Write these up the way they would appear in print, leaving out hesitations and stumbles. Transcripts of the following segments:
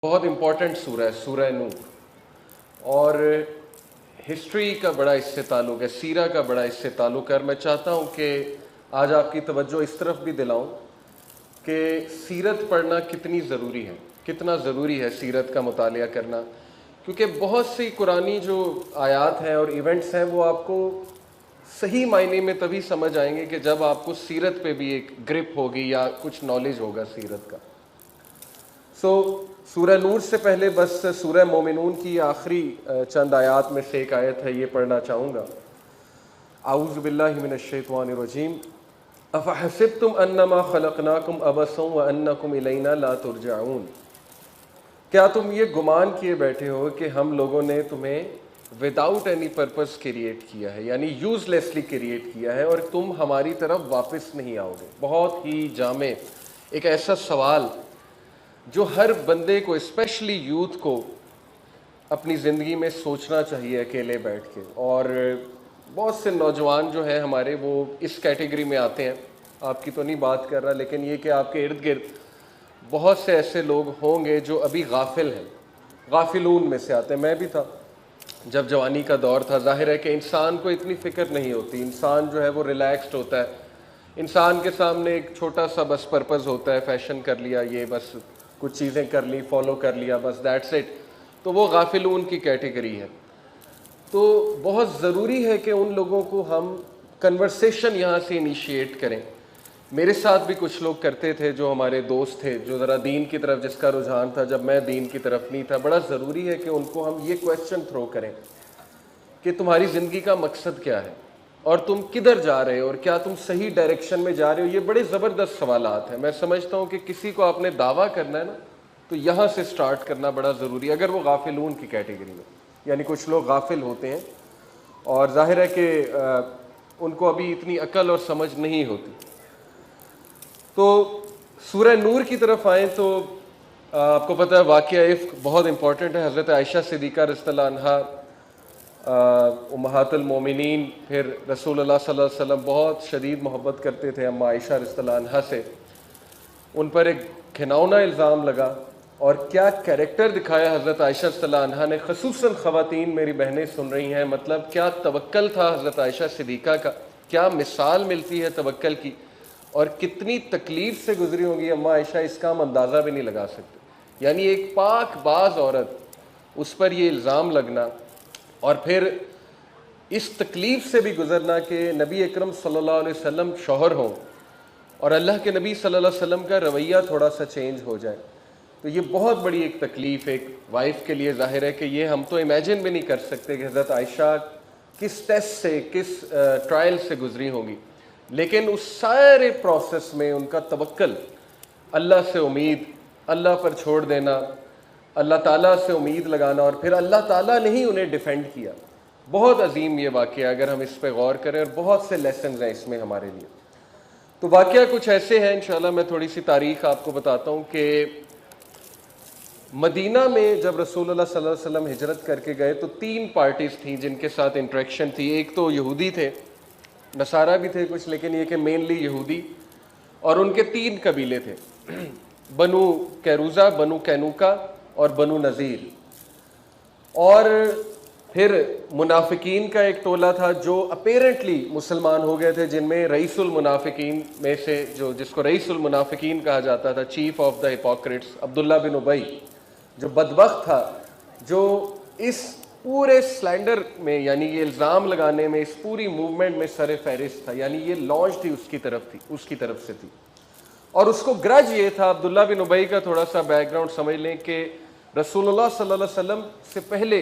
बहुत इम्पोर्टेंट सूरह है सूरह नूर। और हिस्ट्री का बड़ा इससे ताल्लुक़ है, सीरा का बड़ा इससे ताल्लुक़ है। और मैं चाहता हूँ कि आज आपकी तवज्जो इस तरफ भी दिलाऊँ कि सीरत पढ़ना कितनी ज़रूरी है, कितना ज़रूरी है सीरत का मुतालिया करना। क्योंकि बहुत सी कुरानी जो आयात हैं और इवेंट्स हैं वो आपको सही मायने में तभी समझ आएंगे कि जब आपको सीरत पे भी एक ग्रिप होगी या कुछ नॉलेज होगा सीरत का। सूरह नूर से पहले बस सूरह मोमिनून की आखिरी चंद आयात में से एक आयत है, ये पढ़ना चाहूँगा। आऊज़ु बिल्लाहि मिनश्शैतानिर रजीम। अफ़हसिब्तुम अन्नमा खलक़नाकुम अबसन व अन्नकुम इलैना ला तुरजऊन। क्या तुम ये गुमान किए बैठे हो कि हम लोगों ने तुम्हें विदाउट एनी पर्पस क्रिएट किया है, यानी यूज़लेसली क्रिएट किया है और तुम हमारी तरफ वापस नहीं आओगे। बहुत ही जामे एक ऐसा सवाल जो हर बंदे को, स्पेशली यूथ को, अपनी ज़िंदगी में सोचना चाहिए अकेले बैठ के। और बहुत से नौजवान जो हैं हमारे वो इस कैटेगरी में आते हैं। आपकी तो नहीं बात कर रहा, लेकिन ये कि आपके इर्द गिर्द बहुत से ऐसे लोग होंगे जो अभी गाफिल हैं, गाफिलून में से आते हैं। मैं भी था जब जवानी का दौर था। जाहिर है कि इंसान को इतनी फ़िक्र नहीं होती, इंसान जो है वो रिलैक्स्ड होता है। इंसान के सामने एक छोटा सा बस पर्पज़ होता है, फ़ैशन कर लिया, ये बस कुछ चीज़ें कर ली, फॉलो कर लिया, बस दैट्स इट। तो वो गाफिलून की कैटेगरी है। तो बहुत ज़रूरी है कि उन लोगों को हम कन्वर्सेशन यहाँ से इनिशिएट करें। मेरे साथ भी कुछ लोग करते थे, जो हमारे दोस्त थे, जो ज़रा दीन की तरफ जिसका रुझान था, जब मैं दीन की तरफ नहीं था। बड़ा ज़रूरी है कि उनको हम ये क्वेश्चन थ्रो करें कि तुम्हारी ज़िंदगी का मकसद क्या है और तुम किधर जा रहे हो और क्या तुम सही डायरेक्शन में जा रहे हो। ये बड़े ज़बरदस्त सवालात हैं। मैं समझता हूँ कि किसी को आपने दावा करना है ना, तो यहाँ से स्टार्ट करना बड़ा ज़रूरी है, अगर वो गाफिलून की कैटेगरी में, यानी कुछ लोग गाफिल होते हैं और जाहिर है कि उनको अभी इतनी अकल और समझ नहीं होती। तो सूरह नूर की तरफ आएँ तो आपको पता है वाक़या इफ़्क बहुत इंपॉर्टेंट है। हज़रत आयशा सिद्दीक़ा रज़ियल्लाहु अन्हा, उम्महातुल मोमिनीन, फिर रसूलुल्लाह सल्लल्लाहु अलैहि वसल्लम बहुत शदीद मोहब्बत करते थे अम्मा आयशा रज़ियल्लाहु अन्हा से। उन पर एक घिनौना इल्ज़ाम लगा और क्या कैरेक्टर दिखाया हज़रत आयशा रज़ियल्लाहु अन्हा ने। ख़ुसूसन ख़वातीन मेरी बहनें सुन रही हैं, मतलब क्या तवक्कल था हज़रत आयशा सिद्दीक़ा का, क्या मिसाल मिलती है तवक्कल की, और कितनी तकलीफ़ से गुजरी होंगी अम्मा आयशा, इसका हम अंदाज़ा भी नहीं लगा सकते। यानी एक पाक बाज़ औरत, उस पर ये इल्ज़ाम लगना और फिर इस तकलीफ़ से भी गुज़रना कि नबी अकरम सल्लल्लाहु अलैहि वसल्लम शौहर हों और अल्लाह के नबी सल्लल्लाहु अलैहि वसल्लम का रवैया थोड़ा सा चेंज हो जाए। तो ये बहुत बड़ी एक तकलीफ़ एक वाइफ के लिए। ज़ाहिर है कि ये हम तो इमेजिन भी नहीं कर सकते कि हज़रत आयशा किस टेस्ट से, किस ट्रायल से गुजरी होंगी। लेकिन उस सारे प्रोसेस में उनका तवक्कल, अल्लाह से उम्मीद, अल्लाह पर छोड़ देना, अल्लाह ताला से उम्मीद लगाना, और फिर अल्लाह ताला ने ही उन्हें डिफेंड किया। बहुत अजीम ये वाक़या, अगर हम इस पर गौर करें, और बहुत से लेसन हैं इसमें हमारे लिए। तो वाक़या कुछ ऐसे हैं, इंशाल्लाह मैं थोड़ी सी तारीख़ आपको बताता हूँ कि मदीना में जब रसूलुल्लाह सल्लल्लाहु अलैहि वसल्लम हिजरत करके गए तो 3 पार्टीज़ थी जिनके साथ इंटरेक्शन थी। एक तो यहूदी थे, नसारा भी थे कुछ, लेकिन ये कि मेनली यहूदी, और उनके 3 कबीले थे, बनु कैरूज़ा, बनु कैनुका और बनु नज़ीर। और फिर मुनाफिकीन का एक टोला था जो अपेरेंटली मुसलमान हो गए थे, जिनमें रईसुल मुनाफिकीन में से, जो जिसको रईसुल मुनाफिकीन कहा जाता था, chief of the hypocrites, Abdullah bin Ubayy, जो बदबख्त था, जो इस पूरे स्लैंडर में, यानी ये इल्ज़ाम लगाने में, इस पूरी मूवमेंट में सर फहरिस्त था। यानी ये लॉन्च थी उसकी तरफ से थी। और उसको ग्रज ये था, अब्दुल्ला बिन उबई का थोड़ा सा बैकग्राउंड समझ लें कि रसूलुल्लाह सल्लल्लाहु अलैहि वसल्लम से पहले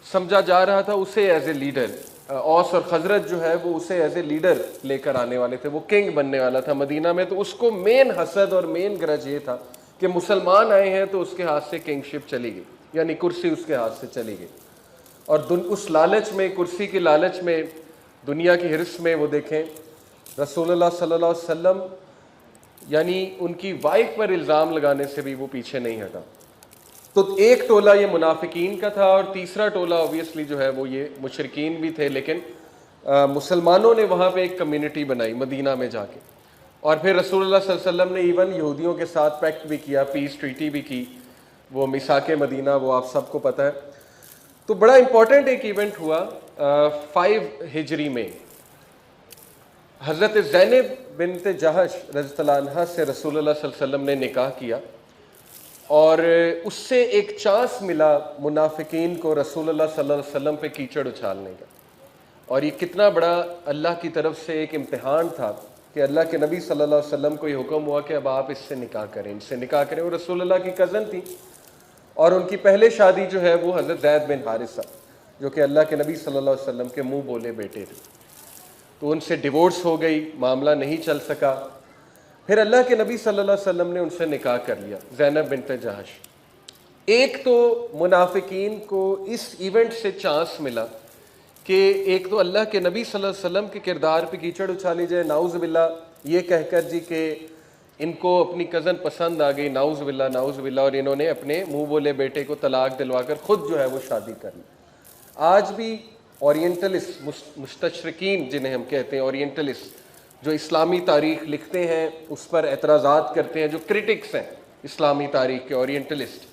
समझा जा रहा था उसे एज ए लीडर, औस और खजरत जो है वो उसे एज ए लीडर लेकर आने वाले थे, वो किंग बनने वाला था मदीना में। तो उसको मेन हसद और मेन ग्रज ये था कि मुसलमान आए हैं तो उसके हाथ से किंगशिप चली गई, यानी कुर्सी उसके हाथ से चली गई। और उस लालच में, कुर्सी की लालच में, दुनिया की हिर्स में, वो देखें रसूलुल्लाह सल्लल्लाहु अलैहि वसल्लम यानी उनकी वाइफ पर इल्ज़ाम लगाने से भी वो पीछे नहीं हटा। तो एक टोला ये मुनाफिकीन का था और तीसरा टोला ऑब्वियसली जो है वो ये मुशरिकीन भी थे। लेकिन मुसलमानों ने वहाँ पे एक कम्युनिटी बनाई मदीना में जाके, और फिर रसूलुल्लाह सल्लल्लाहु अलैहि वसल्लम ने इवन यहूदियों के साथ पैक्ट भी किया, पीस ट्रीटी भी की, वो मिसाके मदीना, वो आप सबको पता है। तो बड़ा इम्पोर्टेंट एक इवेंट हुआ 5 हिजरी में। हज़रत ज़ैनब बिन्त जहश रज़ियल्लाहु अन्हा से रसूलुल्लाह सल्लल्लाहु अलैहि वसल्लम ने निकाह किया और उससे एक चांस मिला मुनाफिकीन को रसूलुल्लाह सल्लल्लाहु अलैहि वसल्लम पे कीचड़ उछालने का। और ये कितना बड़ा अल्लाह की तरफ से एक इम्तिहान था कि अल्लाह के नबी सल्लल्लाहु अलैहि वसल्लम को ये हुक्म हुआ कि अब आप इससे निकाह करें, इनसे निकाह करें। वो रसूलुल्लाह की कज़न थी और उनकी पहले शादी जो है वो हज़रत ज़ैद बिन हारिसा, जो कि अल्लाह के नबी सल्लल्लाहु अलैहि वसल्लम के मुँह बोले बेटे थे। तो उनसे डिवोर्स हो गई, मामला नहीं चल सका। फिर अल्लाह के नबी सल्लल्लाहु अलैहि वसल्लम ने उनसे निकाह कर लिया, ज़ैनब बिन्त जहश। एक तो मुनाफिकीन को इस इवेंट से चांस मिला कि एक तो अल्लाह के नबी सल्लल्लाहु अलैहि वसल्लम के किरदार पे कीचड़ उछाली जाए, नाउज़ बिल्ला, ये कहकर जी कि इनको अपनी कज़न पसंद आ गई, नाउज़ बिल्ला नाउज़ बिल्ला, और इन्होंने अपने मुंह बोले बेटे को तलाक दिलवाकर खुद जो है वो शादी कर ली। आज भी ओरिएंटलिस्ट, मुस्तशरिकीन जिन्हें हम कहते हैं, ओरिएंटलिस्ट जो इस्लामी तारीख़ लिखते हैं उस पर एतराज़ात करते हैं, जो क्रिटिक्स हैं इस्लामी तारीख़ के, ओरिएंटलिस्ट,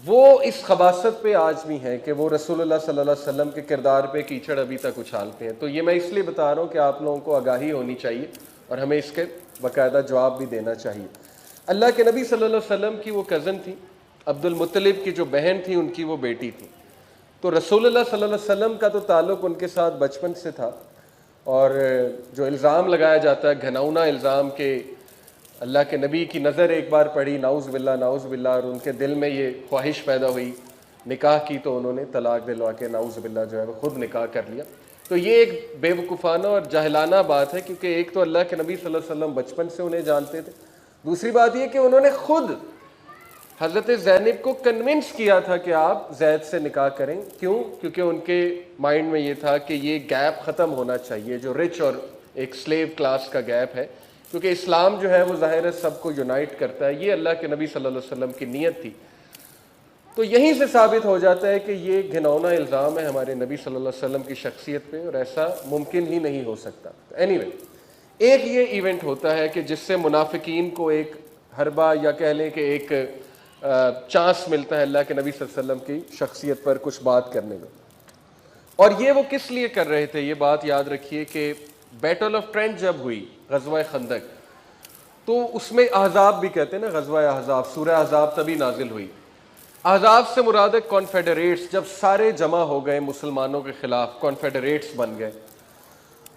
वो इस खबासत पे आज भी हैं कि वो रसूलुल्लाह सल्लल्लाहु अलैहि वसल्लम के किरदार पे कीचड़ अभी तक उछालते हैं। तो ये मैं इसलिए बता रहा हूँ कि आप लोगों को आगाही होनी चाहिए और हमें इसके बाकायदा जवाब भी देना चाहिए। अल्लाह के नबी सल्लल्लाहु अलैहि वसल्लम की वो कज़न थी, अब्दुल मुत्तलिब की जो बहन थी उनकी वो बेटी थी। तो रसूलुल्लाह सल्लल्लाहु अलैहि वसल्लम का तो ताल्लुक़ उनके साथ बचपन से था। और जो इल्ज़ाम लगाया जाता है, घनौना इल्ज़ाम के अल्लाह के नबी की नज़र एक बार पड़ी, नाउज़ बिल्ला नाउज़ बिल्ला, और उनके दिल में ये ख्वाहिश पैदा हुई, निकाह की, तो उन्होंने तलाक दिलवा के नाउज़ बिल्ला जो है वो खुद निकाह कर लिया। तो ये एक बेवकूफ़ाना और जाहिलाना बात है, क्योंकि एक तो अल्लाह के नबी सल्लल्लाहु अलैहि वसल्लम बचपन से उन्हें जानते थे, दूसरी बात ये कि उन्होंने खुद हज़रत ज़ैनब को कन्विंस किया था कि आप ज़ैद से निकाह करें। क्यों? क्योंकि उनके माइंड में ये था कि ये गैप ख़त्म होना चाहिए, जो रिच और एक स्लेव क्लास का गैप है, क्योंकि इस्लाम जो है वो ज़ाहिर है सबको यूनाइट करता है। ये अल्लाह के नबी सल्लल्लाहु अलैहि वसल्लम की नीयत थी। तो यहीं से साबित हो जाता है कि ये घिनौना इल्ज़ाम है हमारे नबी सल्लल्लाहु अलैहि वसल्लम की शख्सियत पे, और ऐसा मुमकिन ही नहीं हो सकता। एनीवे, एक ये इवेंट होता है कि जिससे मुनाफिकीन को एक हरबा या कह लें कि एक चांस मिलता है अल्लाह के नबी सल्लल्लाहु अलैहि वसल्लम की शख्सियत पर कुछ बात करने में। और ये वो किस लिए कर रहे थे, ये बात याद रखिए कि बैटल ऑफ ट्रेंच जब हुई, गज़वा खंदक, तो उसमें अहज़ाब भी कहते हैं ना, गज़वा अहज़ाब, सूरह अहज़ाब तभी नाजिल हुई। अहज़ाब से मुराद है कॉन्फेडरेट्स, जब सारे जमा हो गए मुसलमानों के ख़िलाफ़, कॉन्फेडरेट्स बन गए।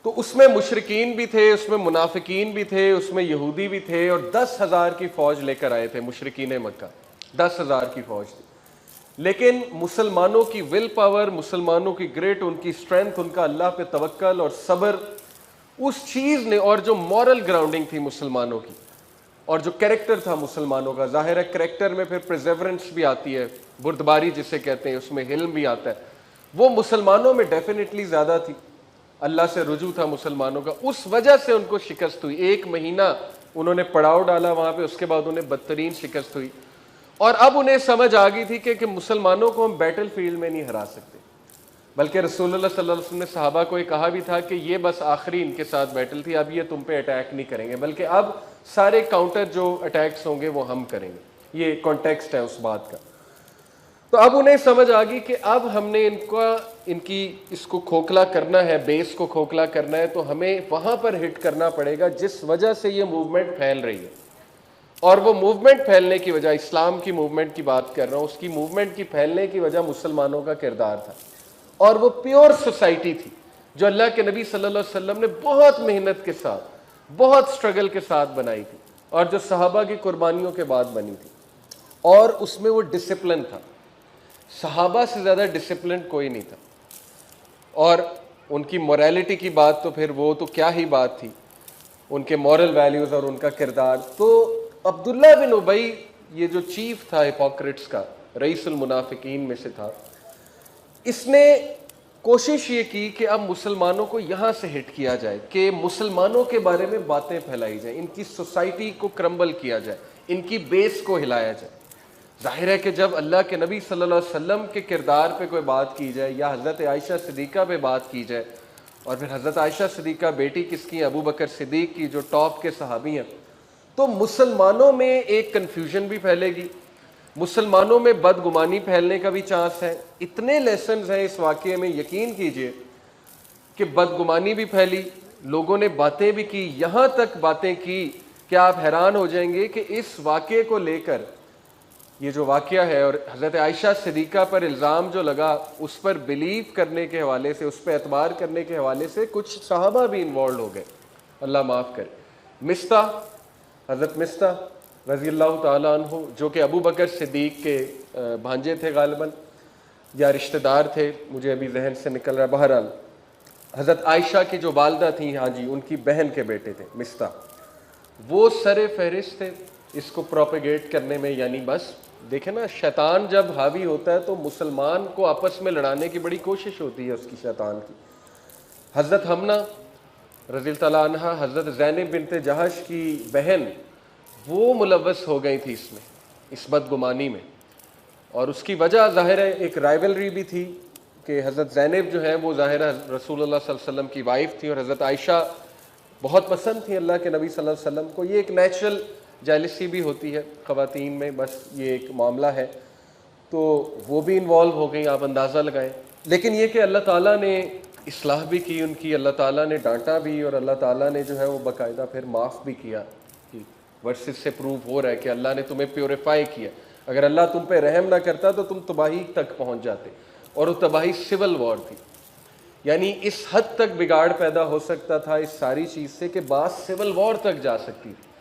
तो उसमें मुशरिकीन भी थे, उसमें मुनाफिकीन भी थे, उसमें यहूदी भी थे, और 10,000 की फ़ौज लेकर आए थे मुशरिकीन मक्का, 10,000 की फ़ौज थी। लेकिन मुसलमानों की विल पावर, मुसलमानों की ग्रिट, उनकी स्ट्रेंथ, उनका अल्लाह पे तवक्कल और सब्र, उस चीज़ ने, और जो मॉरल ग्राउंडिंग थी मुसलमानों की, और जो कैरेक्टर था मुसलमानों का, ज़ाहिर है कैरेक्टर में फिर प्रिजर्वेंस भी आती है, बुर्दबारी जिसे कहते हैं, उसमें हिल्म भी आता है, वो मुसलमानों में डेफिनेटली ज़्यादा थी। अल्लाह से रुजू था मुसलमानों का, उस वजह से उनको शिकस्त हुई। 1 महीना उन्होंने पड़ाव डाला वहाँ पे, उसके बाद उन्हें बदतरीन शिकस्त हुई। और अब उन्हें समझ आ गई थी कि मुसलमानों को हम बैटल फील्ड में नहीं हरा सकते, बल्कि रसूलुल्लाह सल्लल्लाहु अलैहि वसल्लम ने सहाबा को ये कहा भी था कि ये बस आखिरी इनके साथ बैटल थी, अब ये तुम पे अटैक नहीं करेंगे, बल्कि अब सारे काउंटर जो अटैक्स होंगे वो हम करेंगे। ये कॉन्टेक्स्ट है उस बात का। तो अब उन्हें समझ आ गई कि अब हमने इनकी इसको खोखला करना है, बेस को खोखला करना है, तो हमें वहाँ पर हिट करना पड़ेगा जिस वजह से ये मूवमेंट फैल रही है। और वो मूवमेंट फैलने की वजह, इस्लाम की मूवमेंट की बात कर रहा हूँ, उसकी मूवमेंट की फैलने की वजह मुसलमानों का किरदार था। और वो प्योर सोसाइटी थी जो अल्लाह के नबी सल्लल्लाहु अलैहि वसल्लम ने बहुत मेहनत के साथ, बहुत स्ट्रगल के साथ बनाई थी, और जो सहाबा की कुर्बानियों के बाद बनी थी। और उसमें वो डिसिप्लिन था, सहाबा से ज़्यादा डिसिप्लिन कोई नहीं था। और उनकी मोरालिटी की बात तो फिर वो तो क्या ही बात थी, उनके मॉरल वैल्यूज़ और उनका किरदार। तो अब्दुल्ला बिन उबई, ये जो चीफ था हिपोक्रेट्स का, रईसुल मुनाफिकीन में से था, इसने कोशिश ये की कि अब मुसलमानों को यहाँ से हिट किया जाए, कि मुसलमानों के बारे में बातें फैलाई जाए, इनकी सोसाइटी को क्रम्बल किया जाए, इनकी बेस को हिलाया जाए। जाहिर है कि जब अल्लाह के नबी सल्लल्लाहु अलैहि वसल्लम के किरदार पे कोई बात की जाए, या हज़रत आयशा सिद्दीक़ा पे बात की जाए, और फिर हज़रत आयशा सिद्दीक़ा बेटी किसकी, अबू बकर सिद्दीक़ की, जो टॉप के सहाबी हैं, तो मुसलमानों में एक कन्फ्यूजन भी फैलेगी, मुसलमानों में बदगुमानी फैलने का भी चांस है। इतने लेसन्स हैं इस वाक़े में, यकीन कीजिए कि बदगुमानी भी फैली, लोगों ने बातें भी की, यहाँ तक बातें की कि आप हैरान हो जाएंगे कि इस वाक़े को लेकर, ये जो वाक़या है और हज़रत आयशा सिद्दीक़ा पर इल्ज़ाम जो लगा, उस पर बिलीव करने के हवाले से, उस पर एतबार करने के हवाले से कुछ सहाबा भी इन्वॉल्व हो गए, अल्लाह माफ़ करे। मिस्ता, हज़रत मिस्ता रज़ी अल्लाह ताला अन्हु, जो कि अबू बकर सिद्दीक़ के भांजे थे गालिबन, या रिश्तेदार थे, मुझे अभी जहन से निकल रहा। बहरहाल हज़रत आयशा की जो वालदा थी, हाँ जी, उनकी बहन के बेटे थे मिस्ता, वो सरे फहरिस्त थे इसको प्रोपेगेट करने में। यानी बस देखें ना, शैतान जब हावी होता है तो मुसलमान को आपस में लड़ाने की बड़ी कोशिश होती है उसकी, शैतान की। हज़रत हमना रज़ी ताला अन्हा, हज़रत ज़ैनब बिनते जहश की बहन, वो मुलव्वस हो गई थी इसमें, इस बदगुमानी में। और उसकी वजह ज़ाहिर है एक राइवलरी भी थी कि हज़रत ज़ैनब जो है वो ज़ाहिर रसूलुल्लाह सल्लल्लाहु अलैहि वसल्लम की वाइफ थी और हज़रत आयशा बहुत पसंद थी अल्लाह के नबी सल्लल्लाहु अलैहि वसल्लम को। ये एक नेचुरल जेलसी भी होती है ख़वातीन में, बस ये एक मामला है, तो वो भी इन्वॉल्व हो गई, आप अंदाज़ा लगाएं। लेकिन ये कि अल्लाह ताला ने इस्लाह भी की उनकी, अल्लाह ताला ने डांटा भी और अल्लाह ताला ने जो है वो बाकायदा फिर माफ़ भी किया। कि वर्सेस से प्रूव हो रहा है कि अल्लाह ने तुम्हें प्योरीफाई किया। अगर अल्लाह तुम पे रहम ना करता तो तुम तबाही तक पहुँच जाते, और वो तबाही सिविल वॉर थी। यानी इस हद तक बिगाड़ पैदा हो सकता था इस सारी चीज़ से कि बात सिविल वॉर तक जा सकती थी।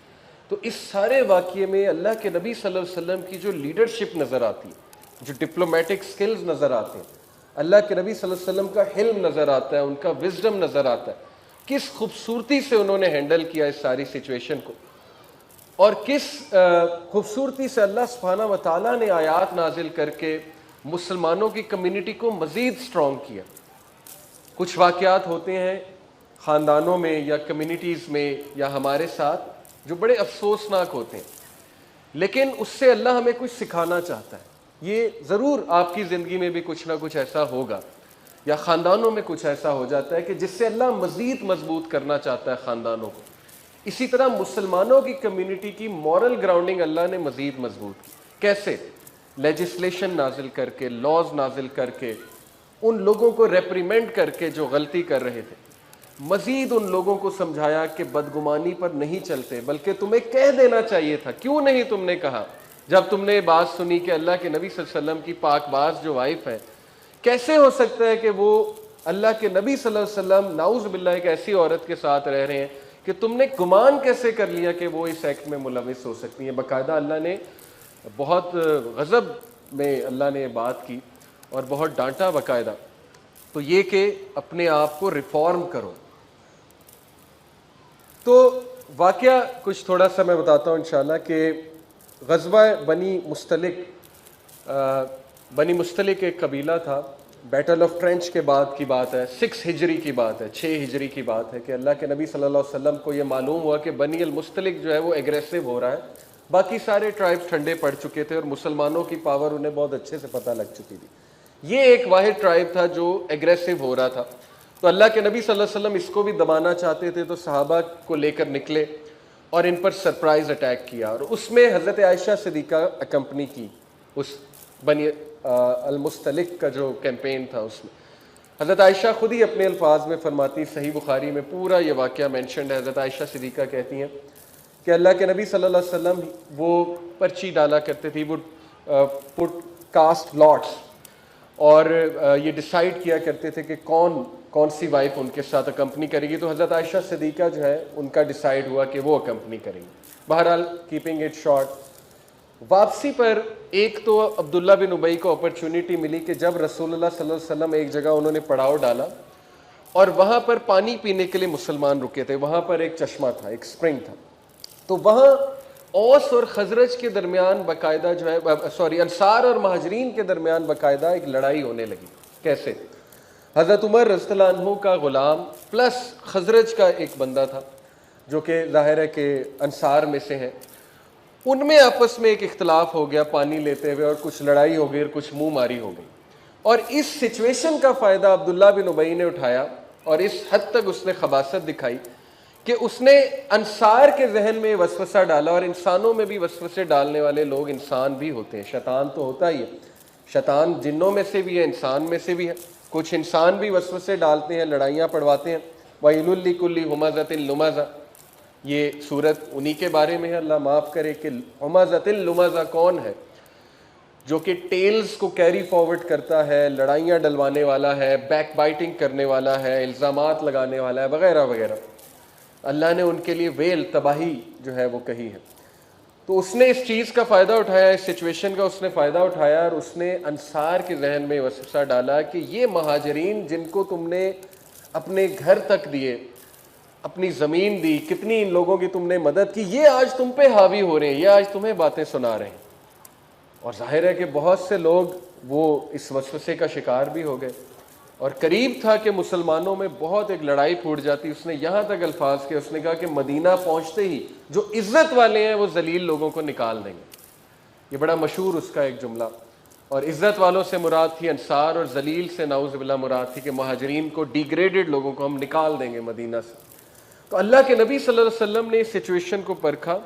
तो इस सारे वाक़ये में अल्लाह के नबी सल्लल्लाहु अलैहि वसल्लम की जो लीडरशिप नज़र आती है, जो डिप्लोमेटिक स्किल्स नज़र आते हैं, अल्लाह के नबी सल्लल्लाहु अलैहि वसल्लम का हिल्म नज़र आता है, उनका विजडम नज़र आता है, किस खूबसूरती से उन्होंने हैंडल किया इस सारी सिचुएशन को, और किस खूबसूरती से अल्लाह सुब्हाना व तआला ने आयात नाजिल करके मुसलमानों की कम्युनिटी को मज़ीद स्ट्रॉन्ग किया। कुछ वाक़यात होते हैं ख़ानदानों में या कम्युनिटीज़ में या हमारे साथ जो बड़े अफसोसनाक होते हैं, लेकिन उससे अल्लाह हमें कुछ सिखाना चाहता है। ये ज़रूर आपकी ज़िंदगी में भी कुछ ना कुछ ऐसा होगा, या ख़ानदानों में कुछ ऐसा हो जाता है कि जिससे अल्लाह मज़ीद मजबूत करना चाहता है ख़ानदानों को। इसी तरह मुसलमानों की कम्युनिटी की मॉरल ग्राउंडिंग अल्लाह ने मज़ीद मजबूत की। कैसे? लेजिस्लेशन नाजिल करके, लॉज नाजिल करके, उन लोगों को रेप्रीमेंड करके जो गलती कर रहे थे, मजीद उन लोगों को समझाया कि बदगुमानी पर नहीं चलते, बल्कि तुम्हें कह देना चाहिए था। क्यों नहीं तुमने कहा? जब तुमने बात सुनी कि अल्लाह के नबी सल्लल्लाहु अलैहि वसल्लम की पाकबाज जो वाइफ है, कैसे हो सकता है कि वो अल्लाह के नबी सल्लल्लाहु अलैहि वसल्लम नाउज़ बिल्लाह एक ऐसी औरत के साथ रह रहे हैं, कि तुमने गुमान कैसे कर लिया कि वो इस एक्ट में मुलविस हो सकती है। बाकायदा अल्लाह ने बहुत गज़ब में अल्लाह ने बात की और बहुत डांटा बाकायदा। तो ये कि अपने आप को रिफॉर्म करो। तो वाक़या कुछ थोड़ा सा मैं बताता हूँ इंशाअल्लाह कि ग़ज़वा बनी मुस्तलिक एक कबीला था। बैटल ऑफ ट्रेंच के बाद की बात है, 6 हिजरी की बात है, 6 हिजरी की बात है कि अल्लाह के नबी सल्लल्लाहु अलैहि वसल्लम को ये मालूम हुआ कि बनी अल मुस्तलिक जो है वो एग्रेसिव हो रहा है। बाकी सारे ट्राइब्स ठंडे पड़ चुके थे और मुसलमानों की पावर उन्हें बहुत अच्छे से पता लग चुकी थी। ये एक वाहिद ट्राइब था जो एग्रेसिव हो रहा था। तो अल्लाह के नबी सल्लल्लाहु अलैहि वसल्लम इसको भी दबाना चाहते थे, तो सहाबा को लेकर निकले और इन पर सरप्राइज अटैक किया। और उसमें हज़रत आयशा सिद्दीक़ा अकम्पनी की, उस बनी अल मुस्तलिक का जो कैंपेन था उसमें। हज़रत आयशा खुद ही अपने अल्फाज में फरमाती, सही बुखारी में पूरा ये वाक़या मेंशन्ड है। हज़रत आयशा सिद्दीक़ा कहती हैं कि अल्लाह के नबी सल्लल्लाहु अलैहि वसल्लम वो पर्ची डाला करते थे, वो पुट कास्ट लॉट्स, और ये डिसाइड किया करते थे कि कौन सी वाइफ उनके साथ अकम्पनी करेगी। तो हज़रत आयशा सिद्दीक़ा जो है उनका डिसाइड हुआ कि वो अकम्पनी करेंगी। बहरहाल कीपिंग इट शॉर्ट, वापसी पर एक तो अब्दुल्ला बिन उबई को अपॉर्चुनिटी मिली कि जब रसूलुल्लाह सल्लल्लाहु अलैहि वसल्लम एक जगह उन्होंने पड़ाव डाला और वहाँ पर पानी पीने के लिए मुसलमान रुके थे। वहाँ पर एक चश्मा था, एक स्प्रिंग था। तो वहाँ औस और खजरज के दरमियान बाकायदा जो है, अंसार और महाजरीन के दरमियान बाकायदा एक लड़ाई होने लगी। कैसे? हज़रत उमर रज़ियल्लाहु अन्हु का ग़ुलाम प्लस खजरज का एक बंदा था जो कि ज़ाहिर है कि अंसार में से हैं। उनमें आपस में एक इख्तलाफ हो गया पानी लेते हुए, और कुछ लड़ाई हो गई और कुछ मुँह मारी हो गई। और इस सिचुएशन का फ़ायदा अब्दुल्ला बिन उबई ने उठाया और इस हद तक उसने खबासत दिखाई कि उसने अंसार के जहन में वसवसा डाला। और इंसानों में भी वसवसे डालने वाले लोग इंसान भी होते हैं, शैतान तो होता ही है, शैतान जिन्नों में से भी है, इंसान में से भी है। कुछ इंसान भी वसवसे डालते हैं, लड़ाइयाँ पड़वाते हैं। वैलुल लिकुल्ली हुमाज़तिन लुमाज़ा, ये सूरत उन्हीं के बारे में है। अल्लाह माफ़ करे कि हुमाज़तिन लुमाज़ा कौन है? जो कि टेल्स को कैरी फॉरवर्ड करता है, लड़ाइयाँ डलवाने वाला है, बैक बाइटिंग करने वाला है, इल्ज़ामात लगाने वाला है, वगैरह वगैरह। अल्लाह ने उनके लिए वेल, तबाही जो है वो कही है। तो उसने इस चीज़ का फ़ायदा उठाया, इस सिचुएशन का उसने फ़ायदा उठाया, और उसने अंसार के जहन में वसवसा डाला कि ये महाजरीन जिनको तुमने अपने घर तक दिए, अपनी ज़मीन दी, कितनी इन लोगों की तुमने मदद की, ये आज तुम पे हावी हो रहे हैं, ये आज तुम्हें बातें सुना रहे हैं। और जाहिर है कि बहुत से लोग वो इस वसवसे का शिकार भी हो गए, और करीब था कि मुसलमानों में बहुत एक लड़ाई फूट जाती। उसने यहाँ तक अल्फाज के, उसने कहा कि मदीना पहुँचते ही जो इज़्ज़त वाले हैं वो जलील लोगों को निकाल देंगे। ये बड़ा मशहूर उसका एक जुमला। और इज़्ज़त वालों से मुराद थी अंसार, और जलील से नाउज़ बिल्लाह मुराद थी कि महाजरीन को, डिग्रेडेड लोगों को हम निकाल देंगे मदीना से। तो अल्लाह के नबी सल्लल्लाहु अलैहि वसल्लम ने इस सिचुएशन को परखा,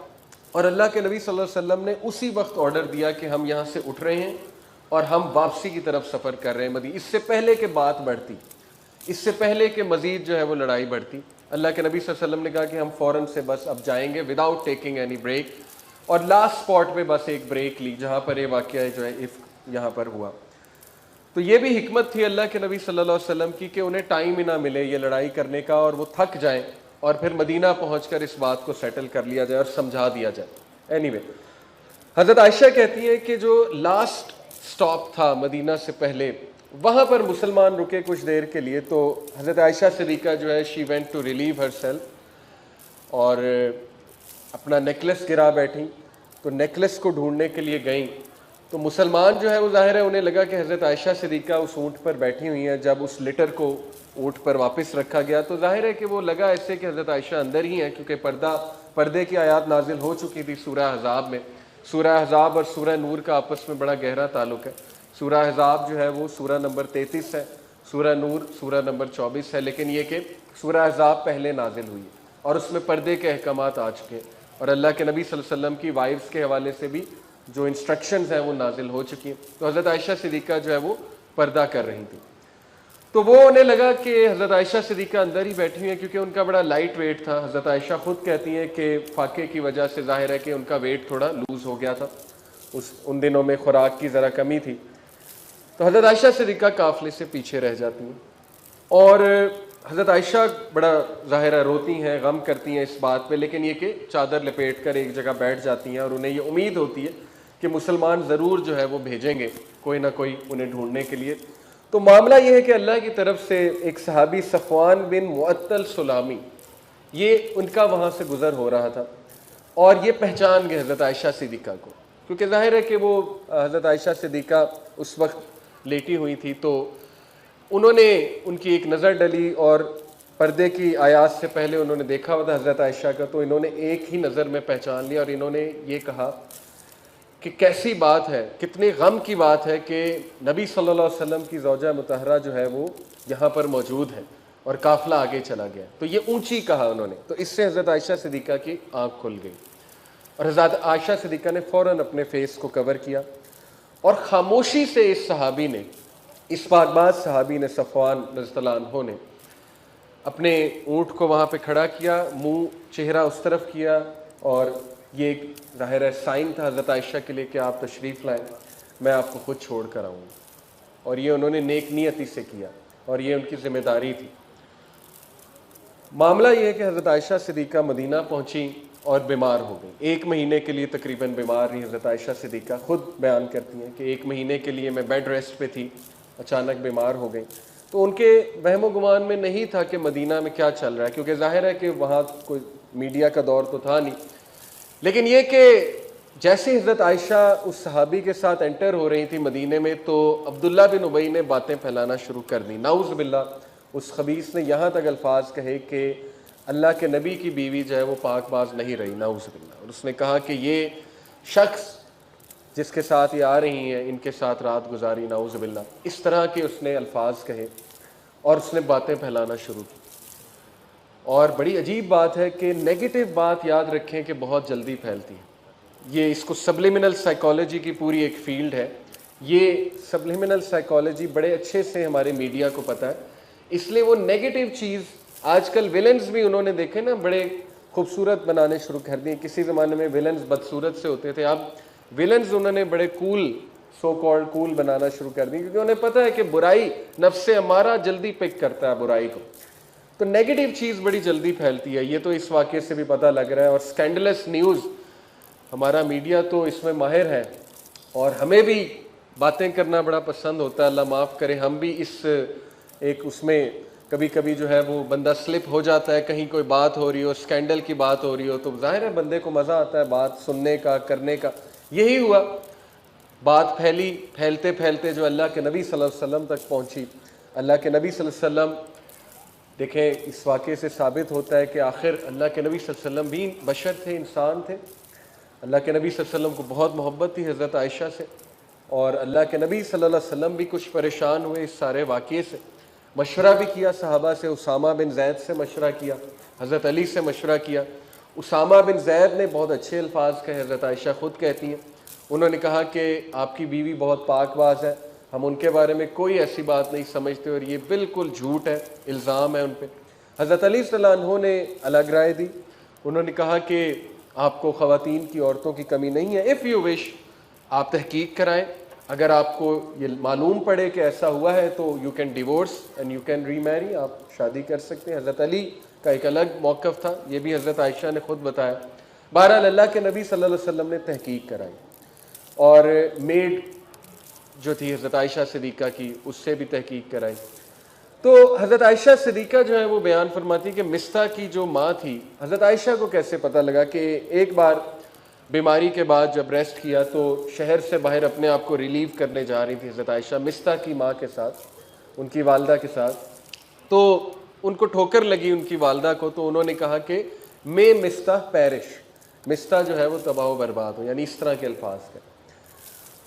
और अल्लाह के नबी सल्लल्लाहु अलैहि वसल्लम ने उसी वक्त ऑर्डर दिया कि हम यहाँ से उठ रहे हैं और हम वापसी की तरफ सफ़र कर रहे हैं मदीना। इससे पहले के बात बढ़ती, इससे पहले कि मज़ीद जो है वो लड़ाई बढ़ती, अल्लाह के नबी सल्लल्लाहु अलैहि वसल्लम ने कहा कि हम फ़ौरन से बस अब जाएंगे विदाउट टेकिंग एनी ब्रेक। और लास्ट स्पॉट पे बस एक ब्रेक ली जहाँ पर ये वाक़या जो है इफ़्क यहाँ पर हुआ। तो ये भी हिकमत थी अल्लाह के नबी सल्लल्लाहु अलैहि वसल्लम की कि उन्हें टाइम ही ना मिले ये लड़ाई करने का, और वो थक जाएं, और फिर मदीना पहुँचकर इस बात को सेटल कर लिया जाए और समझा दिया जाए। एनीवे, हज़रत आयशा कहती है कि जो लास्ट स्टॉप था मदीना से पहले, वहाँ पर मुसलमान रुके कुछ देर के लिए। तो हज़रत आयशा सिद्दीक़ा जो है, she went to relieve herself, और अपना नेकलेस गिरा बैठी। तो नेकलेस को ढूंढने के लिए गई, तो मुसलमान जो है वो जाहिर है उन्हें लगा कि हज़रत आयशा सिद्दीक़ा उस ऊँट पर बैठी हुई हैं। जब उस लिटर को ऊँट पर वापस रखा गया तो जाहिर है कि वो लगा ऐसे कि हज़रत आयशा अंदर ही हैं, क्योंकि पर्दे की आयत नाजिल हो चुकी थी सूरह अहज़ाब में। सूरह अहज़ाब और सूरह नूर का आपस में बड़ा गहरा ताल्लुक़ है। सूरह अहज़ाब जो है वो सूरह नंबर 33 है, सूरह नूर सूरह नंबर 24 है। लेकिन ये कि सूरह अहज़ाब पहले नाजिल हुई और उसमें पर्दे के अहकामात आ चुके हैं, और अल्लाह के नबी सल्लल्लाहु अलैहि वसल्लम की वाइफ्स के हवाले से भी जो इंस्ट्रक्शंस हैं वो नाजिल हो चुकी हैं। तो हज़रत आयशा सिद्दीक़ा जो है वो पर्दा कर रही थी। तो वो उन्हें लगा कि हज़रत आयशा सिद्दीक़ा अंदर ही बैठी हुई हैं, क्योंकि उनका बड़ा लाइट वेट था। हज़रत आयशा ख़ुद कहती हैं कि फाके की वजह से जाहिर है कि उनका वेट थोड़ा लूज़ हो गया था, उन दिनों में खुराक की ज़रा कमी थी। तो हज़रत आयशा सिद्दीक़ा काफ़िले से पीछे रह जाती हैं, और हज़रत आयशा बड़ा ज़ाहिर है रोती हैं, गम करती हैं इस बात पे, लेकिन ये कि चादर लपेट कर एक जगह बैठ जाती हैं, और उन्हें ये उम्मीद होती है कि मुसलमान ज़रूर जो है वो भेजेंगे कोई ना कोई उन्हें ढूंढने के लिए। तो मामला ये है कि अल्लाह की तरफ से एक सहाबी सफ़वान बिन मुअत्तल सुलामी, ये उनका वहाँ से गुज़र हो रहा था, और ये पहचान गए हज़रत आयशा सिद्दीक़ा को, क्योंकि ज़ाहिर है कि वो हज़रत आयशा सिद्दीक़ा उस वक्त लेटी हुई थी। तो उन्होंने उनकी एक नज़र डली, और पर्दे की आयात से पहले उन्होंने देखा हुआ था हज़रत आयशा का, तो इन्होंने एक ही नज़र में पहचान लिया, और इन्होंने ये कहा कि कैसी बात है, कितनी गम की बात है कि नबी सल्लल्लाहु अलैहि वसल्लम की ज़ौजा मुतहरा जो है वो यहाँ पर मौजूद है, और काफ़िला आगे चला गया। तो ये ऊंची कहा उन्होंने, तो इससे हज़रत आयशा सिद्दीक़ा की आँख खुल गई, और हज़रत आयशा सिद्दीक़ा ने फ़ौरन अपने फेस को कवर किया, और ख़ामोशी से इस सहाबी ने, इस पाकबाज सहाबी ने, सफ़वान रज़ियल्लाहु अन्हु ने अपने ऊँट को वहाँ पे खड़ा किया, मुंह चेहरा उस तरफ किया, और ये एक ज़ाहिर है साइन था हज़रत आयशा के लिए कि आप तशरीफ़ लाएँ, मैं आपको खुद छोड़ कर आऊँगा। और ये उन्होंने नेक नियति से किया, और ये उनकी ज़िम्मेदारी थी। मामला ये है कि हज़रत आयशा सिद्दीक़ा मदीना पहुँची और बीमार हो गई। 1 महीने के लिए तकरीबन बीमार रही हज़रत आयशा सिद्दीक़ा, ख़ुद बयान करती हैं कि 1 महीने के लिए मैं बेड रेस्ट पे थी, अचानक बीमार हो गई। तो उनके वहमो गुमान में नहीं था कि मदीना में क्या चल रहा है, क्योंकि ज़ाहिर है कि वहाँ कोई मीडिया का दौर तो था नहीं। लेकिन ये कि जैसे हज़रत आयशा उस सहाबी के साथ एंटर हो रही थी मदीने में, तो अब्दुल्ला बिन उबई ने बातें फैलाना शुरू कर दी। नाउज़ बिल्लाह, उस खबीस ने यहाँ तक अल्फाज कहे कि अल्लाह के नबी की बीवी जो है वो पाकबाज नहीं रही, नाउज़ बिल्लाह। और उसने कहा कि ये शख्स जिसके साथ ये आ रही हैं, इनके साथ रात गुजारी, नाउज़ बिल्लाह। इस तरह के उसने अल्फाज कहे, और उसने बातें फैलाना शुरू की। और बड़ी अजीब बात है कि नेगेटिव बात याद रखें कि बहुत जल्दी फैलती है। ये इसको सब्लिमिनल साइकोलॉजी की पूरी एक फील्ड है। ये सब्लिमिनल साइकोलॉजी बड़े अच्छे से हमारे मीडिया को पता है, इसलिए वो नेगेटिव चीज़ आजकल विलन्स भी उन्होंने देखे ना बड़े खूबसूरत बनाने शुरू कर दिए। किसी ज़माने में विलन्स बदसूरत से होते थे, अब विलन्स उन्होंने बड़े कूल, सो कॉल्ड कूल बनाना शुरू कर दिए, क्योंकि उन्हें पता है कि बुराई नफ्स हमारा जल्दी पिक करता है बुराई को। तो नेगेटिव चीज़ बड़ी जल्दी फैलती है, ये तो इस वाक़े से भी पता लग रहा है। और स्कैंडलस न्यूज़, हमारा मीडिया तो इसमें माहिर है और हमें भी बातें करना बड़ा पसंद होता है। अल्लाह माफ़ करे, हम भी इस एक उसमें कभी कभी जो है वो बंदा स्लिप हो जाता है। कहीं कोई बात हो रही हो, स्कैंडल की बात हो रही हो, तो जाहिर है बंदे को मज़ा आता है बात सुनने का, करने का। यही हुआ, बात फैली, फैलते फैलते जो अल्लाह के नबी सल्लल्लाहु अलैहि वसल्लम तक पहुँची। अल्लाह के नबी सल्लल्लाहु अलैहि वसल्लम, देखें इस वाक़े से साबित होता है कि आखिर अल्लाह के नबी सल्लल्लाहु अलैहि वसल्लम भी बशर थे, इंसान थे। अल्लाह के नबी सल्लल्लाहु अलैहि वसल्लम को बहुत मोहब्बत थी हज़रत आयशा से, और अल्लाह के नबी सल्लल्लाहु अलैहि वसल्लम भी कुछ परेशान हुए इस सारे वाक़े से। मशवरा भी किया सहाबा से, उसामा बिन ज़ैद से मशवरा किया, हज़रत अली से मशवरा किया। उसामा बिन ज़ैद ने बहुत अच्छे अल्फाज कहे, हज़रत आयशा ख़ुद कहती हैं, उन्होंने कहा कि आपकी बीवी बहुत पाकबाज है, हम उनके बारे में कोई ऐसी बात नहीं समझते और ये बिल्कुल झूठ है, इल्ज़ाम है उन पर। हज़रत अली सल्लल्लाहु अलैहि वसल्लम ने अलग राय दी, उन्होंने कहा कि आपको ख़वातीन की, औरतों की कमी नहीं है, इफ़ यू विश आप तहकीक कराएं, अगर आपको ये मालूम पड़े कि ऐसा हुआ है तो you can divorce and you can remarry, आप शादी कर सकते हैं। हज़रत अली का एक अलग मौक़िफ़ था, ये भी हज़रत आयशा ने ख़ुद बताया। बहरहाल अल्लाह के नबी सल्लल्लाहु अलैहि वसल्लम ने तहकीक कराई और मेड जो थी हज़रत आयशा सिद्दीक़ा की, उससे भी तहकीक कराई। तो हज़रत आयशा सिद्दीक़ा जो है वो बयान फरमाती कि मिस्ता की जो माँ थी, हज़रत आयशा को कैसे पता लगा कि एक बार बीमारी के बाद जब रेस्ट किया तो शहर से बाहर अपने आप को रिलीव करने जा रही थी हज़रत आयशा मिस्ता की माँ के साथ, उनकी वालदा के साथ। तो उनको ठोकर लगी उनकी वालदा को, तो उन्होंने कहा कि मे मिस्ता पैरिश, मिस्ता जो है वो तबाह बर्बाद हो, यानी इस तरह के अल्फाज थे।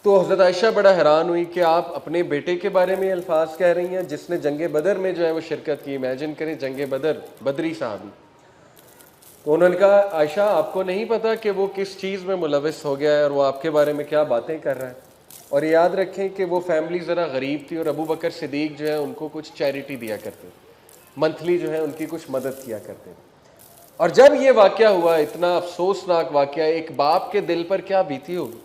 तो हज़रत आयशा बड़ा हैरान हुई कि आप अपने बेटे के बारे में अल्फाज कह रही हैं जिसने जंग बदर में जो है वो शिरकत की। इमेजिन करें, जंग बदर, बदरी साहबी। तो उन्होंने कहा आयशा आपको नहीं पता कि वो किस चीज़ में मुलविस हो गया है और वो आपके बारे में क्या बातें कर रहा है। और याद रखें कि वो फैमिली ज़रा गरीब थी और अबू बकर सिद्दीक़ जो है उनको कुछ चैरिटी दिया करते थे, मंथली जो है उनकी कुछ मदद किया करते थे। और जब ये वाक़या हुआ, इतना अफसोसनाक वाक़या, एक बाप के दिल पर क्या बीती होगी।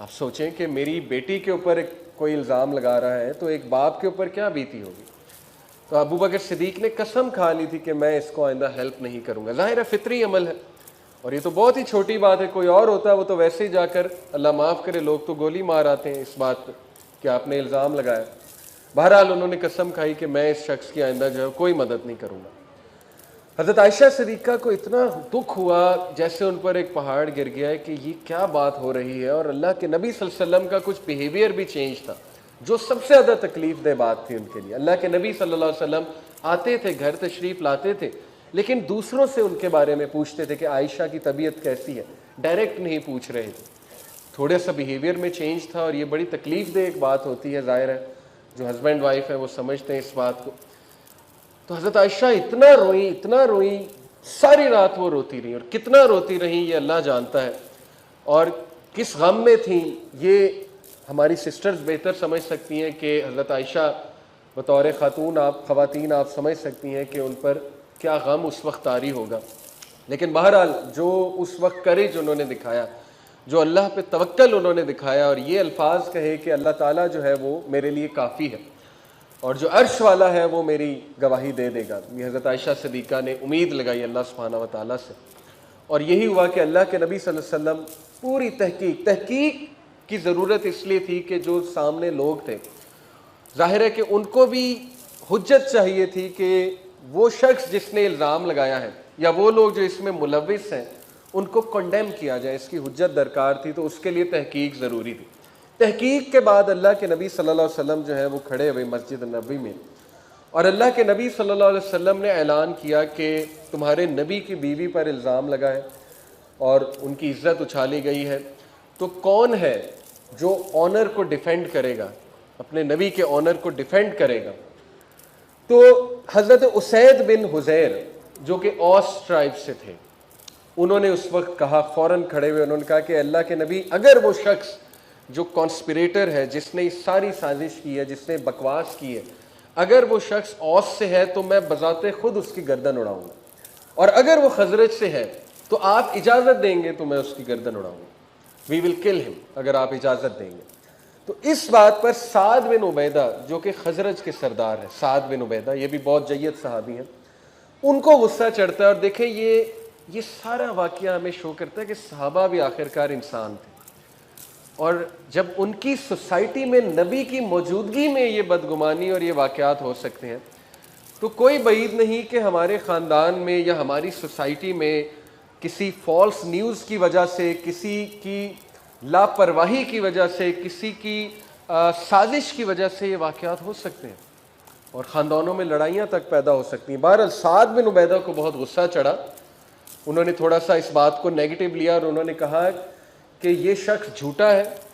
आप सोचें कि मेरी बेटी के ऊपर कोई इल्ज़ाम लगा रहा है तो एक बाप के ऊपर क्या बीती होगी। तो अबू बकर सिद्दीक़ ने कसम खा ली थी कि मैं इसको आइंदा हेल्प नहीं करूँगा। ज़ाहिर है फितरी अमल है और ये तो बहुत ही छोटी बात है। कोई और होता है वो तो वैसे ही जाकर, अल्लाह माफ़ करे, लोग तो गोली मार आते हैं इस बात पर कि आपने इल्ज़ाम लगाया। बहरहाल उन्होंने कसम खाई कि मैं इस शख्स की आइंदा जो है कोई मदद नहीं करूँगा। हज़रत आयशा सिद्दीक़ा को इतना दुख हुआ जैसे उन पर एक पहाड़ गिर गया है कि ये क्या बात हो रही है। और अल्लाह के नबी सल्लल्लाहु अलैहि वसल्लम का कुछ बिहेवियर भी चेंज था जो सबसे ज़्यादा तकलीफ दे बात थी उनके लिए। अल्लाह के नबी सल्लल्लाहु अलैहि वसल्लम आते थे, घर तशरीफ़ लाते थे, लेकिन दूसरों से उनके बारे में पूछते थे कि आयशा की तबीयत कैसी है, डायरेक्ट नहीं पूछ रहे थे। थोड़ा सा बिहेवियर में चेंज था और ये बड़ी तकलीफ दे एक बात होती है। ज़ाहिर है जो हस्बैंड वाइफ है वो समझते हैं इस बात को। तो हज़रत आयशा इतना रोई, सारी रात वो रोती रही, और कितना रोती रही ये अल्लाह जानता है, और किस गम में थी ये हमारी सिस्टर्स बेहतर समझ सकती हैं कि हज़रत आयशा बतौर ख़ातून, आप ख़वातीन आप समझ सकती हैं कि उन पर क्या गम उस वक्त तारी होगा। लेकिन बहरहाल जो उस वक्त करेज उन्होंने दिखाया, जो अल्लाह पे तवक्कल उन्होंने दिखाया और ये अल्फाज कहे कि अल्लाह ताला जो है वो मेरे लिए काफ़ी है और जो अर्श वाला है वो मेरी गवाही दे देगा। ये हज़रत आयशा सिद्दीक़ा ने उम्मीद लगाई अल्लाह सुब्हानहू व तआला से, और यही हुआ कि अल्लाह के नबी सल्लल्लाहु अलैहि वसल्लम पूरी तहकीक की ज़रूरत इसलिए थी कि जो सामने लोग थे, ज़ाहिर है कि उनको भी हुज्जत चाहिए थी कि वो शख्स जिसने इल्ज़ाम लगाया है या वो लोग जो इसमें मुलविस हैं उनको कंडेम किया जाए, इसकी हुज्जत दरकार थी। तो उसके लिए तहकीक ज़रूरी थी। तहकीक के बाद अल्लाह के नबी सल्लल्लाहु अलैहि वसल्लम जो है वो खड़े हुए मस्जिद नबी में, और अल्लाह के नबी सल्लल्लाहु अलैहि वसल्लम ने ऐलान किया कि तुम्हारे नबी की बीवी पर इल्ज़ाम लगा है और उनकी इज़्ज़त उछाली गई है, तो कौन है जो ऑनर को डिफेंड करेगा, अपने नबी के ऑनर को डिफेंड करेगा। तो हज़रत उसैद बिन हुज़ैर जो कि औस ट्राइब से थे, उन्होंने उस वक्त कहा, फ़ौरन खड़े हुए उन्होंने कहा कि अल्लाह के नबी, अगर वो शख्स जो कॉन्स्पिरेटर है, जिसने ये सारी साजिश की है, जिसने बकवास की है, अगर वो शख्स औस से है तो मैं बजाते खुद उसकी गर्दन उड़ाऊंगा, और अगर वो खजरज से है तो आप इजाज़त देंगे तो मैं उसकी गर्दन उड़ाऊंगा, वी विल किल हिम, अगर आप इजाज़त देंगे। तो इस बात पर साद बिन उबैदा जो कि खजरज के सरदार हैं, साद बिन उबैदा, ये भी बहुत जय्यद सहाबी हैं, उनको गुस्सा चढ़ता है। और देखें ये सारा वाक़या हमें शो करता है कि सहाबा भी आखिरकार इंसान थे, और जब उनकी सोसाइटी में नबी की मौजूदगी में ये बदगुमानी और ये वाक़यात हो सकते हैं, तो कोई बईद नहीं कि हमारे ख़ानदान में या हमारी सोसाइटी में किसी फॉल्स न्यूज़ की वजह से, किसी की लापरवाही की वजह से, किसी की साजिश की वजह से ये वाक़यात हो सकते हैं और ख़ानदानों में लड़ाइयाँ तक पैदा हो सकती हैं। बहरहाल साद बिन उबैदा को बहुत गुस्सा चढ़ा, उन्होंने थोड़ा सा इस बात को नेगेटिव लिया और उन्होंने कहा कि ये शख्स झूठा है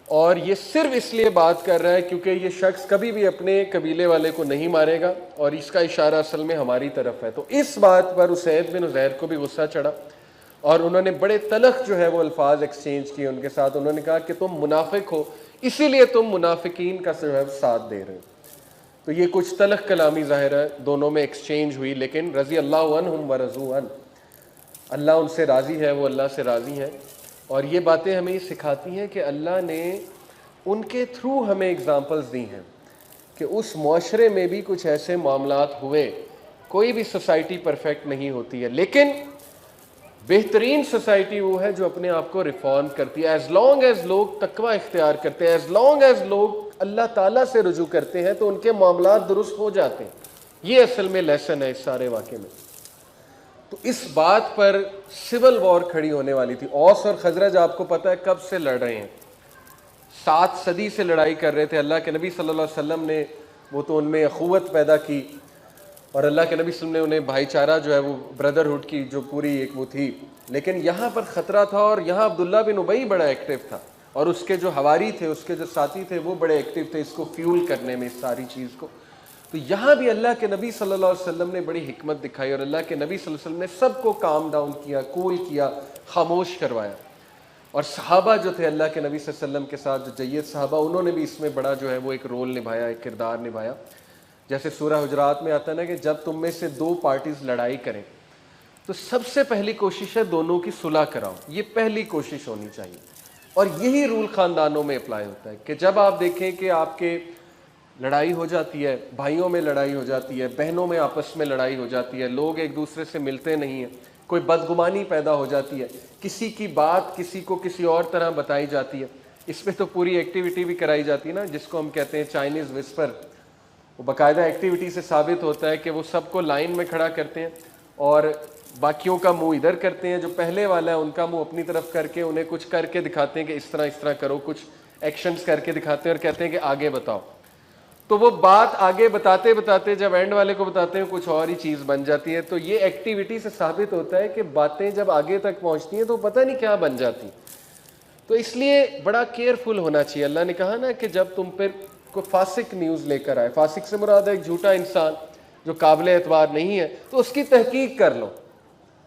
और ये सिर्फ इसलिए बात कर रहा है क्योंकि ये शख्स कभी भी अपने कबीले वाले को नहीं मारेगा और इसका इशारा असल में हमारी तरफ है। तो इस बात पर उसैद बिन उज़ैर को भी गुस्सा चढ़ा और उन्होंने बड़े तलख जो है वो अल्फाज एक्सचेंज किए उनके साथ। उन्होंने कहा कि तुम मुनाफिक हो, इसीलिए तुम मुनाफिकीन का जो है साथ दे रहे हो। तो ये कुछ तलख कलामी ज़ाहिर है दोनों में एक्सचेंज हुई, लेकिन रज़ी अल्लाह अन्हुम व रज़ू अन, अल्लाह उनसे राज़ी है, वो अल्लाह से राज़ी हैं। और ये बातें हमें ये सिखाती हैं कि अल्लाह ने उनके थ्रू हमें एग्ज़ाम्पल्स दी हैं कि उस मुआशरे में भी कुछ ऐसे मामलात हुए। कोई भी सोसाइटी परफेक्ट नहीं होती है, लेकिन बेहतरीन सोसाइटी वो है जो अपने आप को रिफॉर्म करती है। एज़ लॉन्ग एज़ लोग तकवा इख्तियार करते हैं, एज़ लॉन्ग एज़ लोग अल्लाह ताला से रुजू करते हैं, तो उनके मामलात दुरुस्त हो जाते हैं। ये असल में लेसन है इस सारे वाक़े में। तो इस बात पर सिविल वॉर खड़ी होने वाली थी। औस और खजरज आपको पता है कब से लड़ रहे हैं, 7 सदी से लड़ाई कर रहे थे। अल्लाह के नबी सल्लल्लाहु अलैहि वसल्लम ने वो तो उनमें अखुवत पैदा की और अल्लाह के नबी सल्लल्लाहु अलैहि वसल्लम ने उन्हें भाईचारा जो है वो ब्रदरहुड की जो पूरी एक वो थी। लेकिन यहाँ पर ख़तरा था और यहाँ अब्दुल्ला बिन उबई बड़ा एक्टिव था और उसके जो हवारी थे, उसके जो साथी थे, वो बड़े एक्टिव थे इसको फ्यूल करने में, इस सारी चीज़ को। तो यहाँ भी अल्लाह के नबी सल्लल्लाहु अलैहि वसल्लम ने बड़ी हिकमत दिखाई और अल्लाह के नबी सल्लल्लाहु अलैहि वसल्लम ने सबको काम डाउन किया, कूल किया, खामोश करवाया। और सहाबा जो थे अल्लाह के नबी सल्लल्लाहु अलैहि वसल्लम के साथ, जो जय्यद सहाबा, उन्होंने भी इसमें बड़ा जो है वो एक रोल निभाया, एक किरदार निभाया। जैसे सूरह हुजरात में आता है ना कि जब तुम में से 2 पार्टीज लड़ाई करें तो सबसे पहली कोशिश है दोनों की सुलह कराओ, ये पहली कोशिश होनी चाहिए। और यही रूल ख़ानदानों में अप्लाई होता है कि जब आप देखें कि आपके लड़ाई हो जाती है, भाइयों में लड़ाई हो जाती है, बहनों में आपस में लड़ाई हो जाती है, लोग एक दूसरे से मिलते नहीं हैं, कोई बदगुमानी पैदा हो जाती है, किसी की बात किसी को किसी और तरह बताई जाती है, इसमें तो पूरी एक्टिविटी भी कराई जाती है ना, जिसको हम कहते हैं चाइनीज़ विस्पर। वो बाकायदा एक्टिविटी से साबित होता है कि वो सबको लाइन में खड़ा करते हैं और बाकियों का मुंह इधर करते हैं, जो पहले वाला है उनका मुंह अपनी तरफ करके उन्हें कुछ करके दिखाते हैं कि इस तरह करो, कुछ एक्शंस करके दिखाते हैं और कहते हैं कि आगे बताओ। तो वो बात आगे बताते बताते जब एंड वाले को बताते हैं कुछ और ही चीज़ बन जाती है। तो ये एक्टिविटी से साबित होता है कि बातें जब आगे तक पहुंचती हैं तो पता नहीं क्या बन जाती। तो इसलिए बड़ा केयरफुल होना चाहिए। अल्लाह ने कहा ना कि जब तुम पर कोई फासिक न्यूज़ लेकर आए, फासिक से मुराद है एक झूठा इंसान जो काबिल एतबार नहीं है, तो उसकी तहकीक कर लो।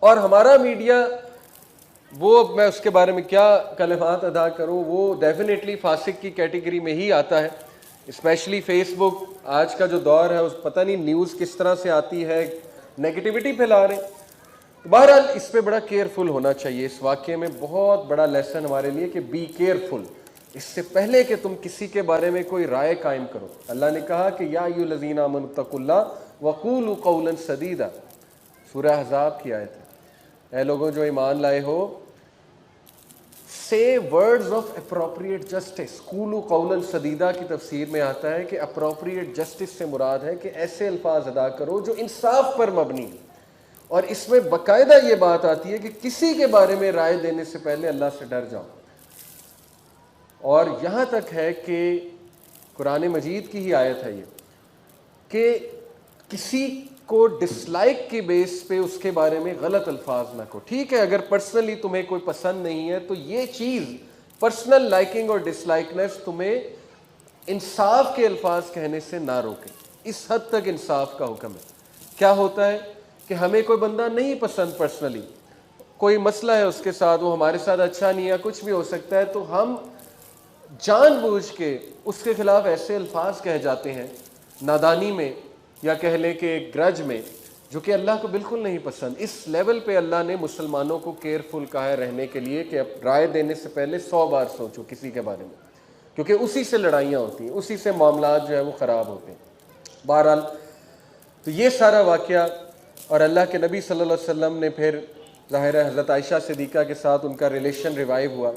और हमारा मीडिया, वो मैं उसके बारे में क्या कलमात अदा करूँ, वो डेफिनेटली फासिक की कैटेगरी में ही आता है। स्पेशली फेसबुक, आज का जो दौर है, उस पता नहीं न्यूज़ किस तरह से आती है, नेगेटिविटी फैला रहे। तो बहरहाल इस पे बड़ा केयरफुल होना चाहिए। इस वाक़े में बहुत बड़ा लेसन हमारे लिए कि बी केयरफुल, इससे पहले कि तुम किसी के बारे में कोई राय कायम करो। अल्लाह ने कहा कि या अय्युहल्लज़ीना आमनू तक़ुल्लाह वक़ूलू क़ौलन सदीदा, सूरह अहज़ाब की आयत है। ऐ लोगों जो ईमान लाए हो, से वर्ड्स ऑफ अप्रोप्रिएट जस्टिस। कूलू कौलन सदीदा की तफसीर में आता है कि अप्रोप्रिएट जस्टिस से मुराद है कि ऐसे अल्फाज अदा करो जो इंसाफ पर मबनी है। और इसमें बाकायदा ये बात आती है कि किसी के बारे में राय देने से पहले अल्लाह से डर जाओ। और यहाँ तक है कि कुरान मजीद की ही आयत है ये कि किसी को डिसलाइक की बेस पे उसके बारे में गलत अल्फाज ना कहो। ठीक है, अगर पर्सनली तुम्हें कोई पसंद नहीं है तो ये चीज़ पर्सनल लाइकिंग और डिसलाइकनेस तुम्हें इंसाफ के अल्फाज कहने से ना रोके। इस हद तक इंसाफ का हुक्म है। क्या होता है कि हमें कोई बंदा नहीं पसंद पर्सनली, कोई मसला है उसके साथ, वो हमारे साथ अच्छा नहीं है, कुछ भी हो सकता है, तो हम जानबूझ के उसके खिलाफ ऐसे अल्फाज कह जाते हैं नादानी में, या कह लें कि ग्रज में, जो कि अल्लाह को बिल्कुल नहीं पसंद। इस लेवल पे अल्लाह ने मुसलमानों को केयरफुल कहा है रहने के लिए कि अब राय देने से पहले 100 बार सोचो किसी के बारे में, क्योंकि उसी से लड़ाइयाँ होती हैं, उसी से मामलात जो है वो ख़राब होते हैं। बहरहाल तो ये सारा वाक़या, और अल्लाह के नबी सल्लल्लाहु अलैहि वसल्लम ने फिर ज़ाहिर है हज़रत आयशा सिद्दीक़ा के साथ उनका रिलेशन रिवाइव हुआ।